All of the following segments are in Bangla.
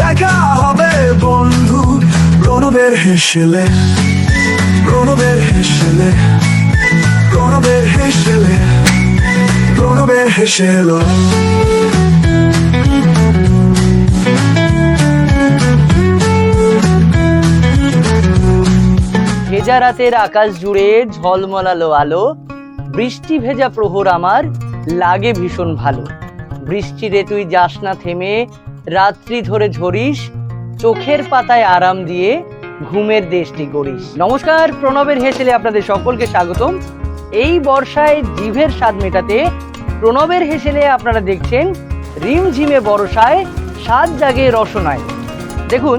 দেখা হবে বন্ধু প্রণবের হেসেলে, প্রণবের হেসেলে, প্রণবের হেসেলে, প্রণবের হেসেলো। ভেজা রাতের আকাশ জুড়ে ঝলমলালো আলো, বৃষ্টি ভেজা প্রহর আমার লাগে ভীষণ ভালো। বৃষ্টি রে তুই যাস না থেমে, রাত্রি ধরে ঝরিস, চোখের পাতায় আরাম দিয়ে ঘুমের দেশটি গড়িস। নমস্কার, প্রণবের হেসেলে আপনাদের সকলকে স্বাগতম। এই বর্ষায় জিভের স্বাদ মেটাতে প্রণবের হেসেলে আপনারা দেখছেন রিমঝিমে বর্ষায় স্বাদ জাগে রসনায়। দেখুন,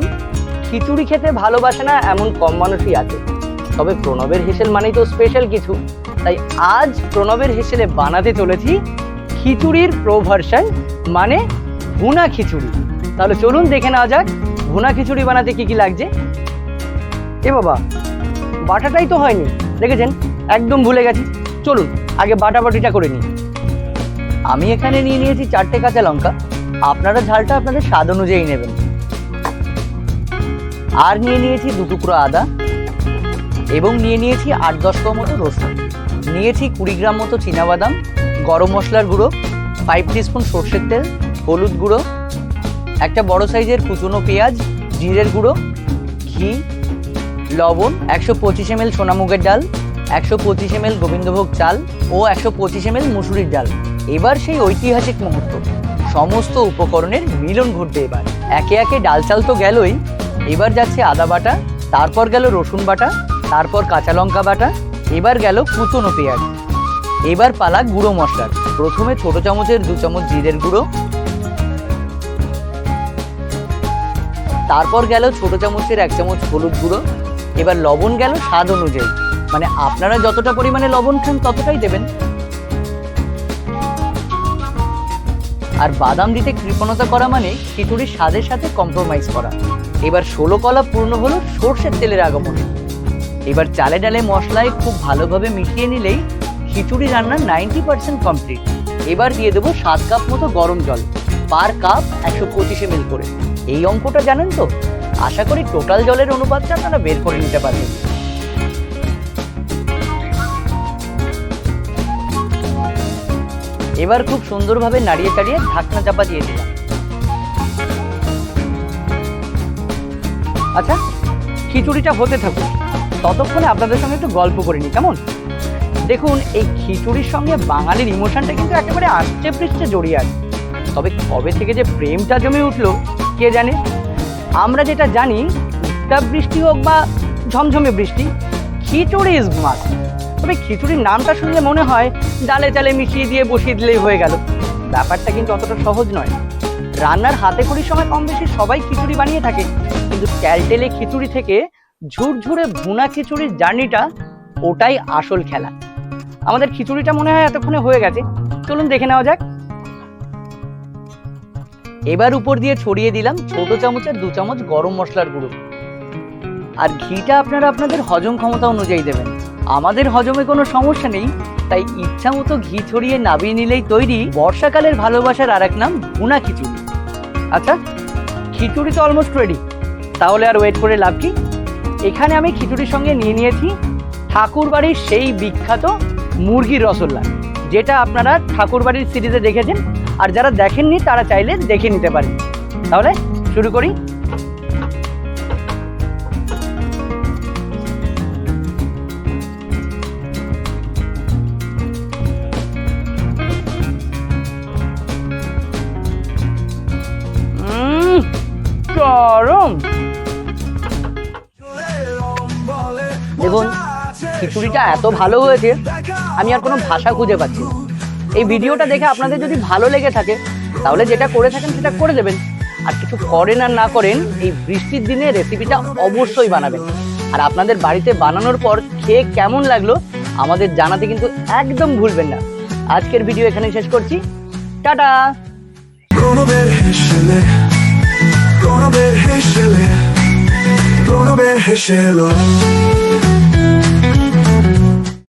খিচুড়ি খেতে ভালোবাসে না এমন কম মানুষই আছে, তবে প্রণবের হেসেল মানেই তো স্পেশাল কিছু। তাই আজ প্রণবের হেসেলে বানাতে চলেছি খিচুড়ির প্রো ভার্সন, মানে ভুনা খিচুড়ি। তাহলে চলুন দেখে নেওয়া যাক ভুনা খিচুড়ি বানাতে কি কি লাগছে। এ বাবা, বাটাটাই তো হয়নি, দেখেছেন, একদম ভুলে গেছি। চলুন আগে বাটাবাটিটা করে নিই। আমি এখানে নিয়ে নিয়েছি 4টে কাঁচা লঙ্কা, আপনারা ঝালটা আপনাদের স্বাদ অনুযায়ী নেবেন। আর নিয়ে নিয়েছি 2 টুকরো আদা, এবং নিয়ে নিয়েছি 8-10 কোয়া মতো রসুন, নিয়েছি 20 গ্রাম মতো চীনাবাদাম, গরম মশলার গুঁড়ো, 5 টিস্পুন সর্ষের তেল, হলুদ গুঁড়ো, একটা বড় সাইজের কুচনো পেঁয়াজ, জিরের গুঁড়ো, ঘি, লবণ, 125 ml সোনামুগের ডাল, 125 ml গোবিন্দভোগ চাল ও 125 ml মুসুরির ডাল। এবার সেই ঐতিহাসিক মুহূর্ত, সমস্ত উপকরণের মিলন ঘটবে। এবার একে একে ডাল চাল তো গেলই, এবার যাচ্ছে আদা বাটা, তারপর গেল রসুন বাটা, তারপর কাঁচা লঙ্কা বাটা, এবার গেল কুচনো পেঁয়াজ। এবার পালা গুঁড়ো মশলার। প্রথমে ছোট চামচের 2 চামচ জিরের গুঁড়ো, তারপর গেল ছোট চামচের 1 চামচ হলুদ গুঁড়ো, এবার লবণ গেল স্বাদ অনুযায়ী, মানে আপনারা যতটা পরিমাণে লবণ খান ততটাই দেবেন। আর বাদাম দিতে কৃপণতা করা মানে খিচুড়ির স্বাদের সাথে কম্প্রোমাইজ করা। এবার 16 কলা পূর্ণ হলো সর্ষের তেলের আগমনে। এবার চালে ডালে মশলায় খুব ভালোভাবে মিশিয়ে নিলেই খিচুড়ি রান্নার 90% কমপ্লিট। এবার দিয়ে দেবো 7 কাপ মতো গরম জল, পার কাপ 125 ml করে। এই অঙ্কটা জানেন তো? আশা করি টোটাল জলের অনুপাতটা আপনারা বের করে নিতে পারবেন। এবার খুব সুন্দরভাবে নাড়িয়ে চাড়িয়ে ঢাকনা চাপা দিয়ে দিলাম। আচ্ছা, খিচুড়িটা হতে থাকুক, ততক্ষণে আপনাদের সঙ্গে একটু গল্প করে নিই, কেমন? দেখুন, এই খিচুড়ির সঙ্গে বাঙালির ইমোশনটা কিন্তু একেবারে আষ্টে পৃষ্ঠে জড়িয়ে আছে। তবে কবে থেকে যে প্রেমটা জমে উঠলো কে জানে। আমরা যেটা জানি, উত্তাপ বৃষ্টি হোক বা ঝমঝমে বৃষ্টি, খিচুড়ি ইজ মাস্ট। তবে খিচুড়ির নামটা শুনলে মনে হয় ডালে চালে মিশিয়ে দিয়ে বসিয়ে দিলেই হয়ে গেল। ব্যাপারটা কিন্তু অতটা সহজ নয়। রান্নার হাতে খড়ির সময় কম বেশি সবাই খিচুড়ি বানিয়ে থাকে, কিন্তু ট্যালটেলে খিচুড়ি থেকে ঝুরঝুরে ভুনা খিচুড়ির জার্নিটা, ওটাই আসল খেলা। আমাদের খিচুড়িটা মনে হয় এতক্ষণে হয়ে গেছে, চলুন দেখে নেওয়া যাক। এবার উপর দিয়ে ছড়িয়ে দিলাম ছোট চামচের 2 চামচ গরম মশলার গুঁড়ো। আর ঘিটা আপনারা আপনাদের হজম ক্ষমতা অনুযায়ী দেবেন। আমাদের হজমে কোনো সমস্যা নেই, তাই ইচ্ছা মতো ঘি ছড়িয়ে নাবিয়ে নিলেই তৈরি বর্ষাকালের ভালোবাসার আর এক নাম ভুনা খিচুড়ি। আচ্ছা, খিচুড়ি তো অলমোস্ট রেডি, তাহলে আর ওয়েট করে লাভ কি? এখানে আমি খিচুড়ির সঙ্গে নিয়ে নিয়েছি ঠাকুরবাড়ির সেই বিখ্যাত মুরগির রসগোল্লা, যেটা আপনারা ঠাকুরবাড়ির সিরিজে দেখেছেন, আর যারা দেখেননি তারা চাইলে দেখে নিতে পারেন। তাহলে শুরু করি। গরম। দেখুন, খিচুড়িটা এত ভালো হয়েছে, আমি আর কোনো ভাষা খুঁজে পাচ্ছি না। এই ভিডিওটা দেখে আপনাদের যদি ভালো লেগে থাকে, তাহলে যেটা করে থাকেন সেটা করে দেবেন। আর কিছু করেন আর না করেন, এই বৃষ্টির দিনে রেসিপিটা অবশ্যই বানাবেন। আর আপনাদের বাড়িতে বানানোর পর খেয়ে কেমন লাগলো আমাদের জানাতে কিন্তু একদম ভুলবেন না। আজকের ভিডিও এখানেই শেষ করছি, টাটা। প্রণবের হেসেলে, প্রণবের হেসেলে, প্রণবের হেসেলো।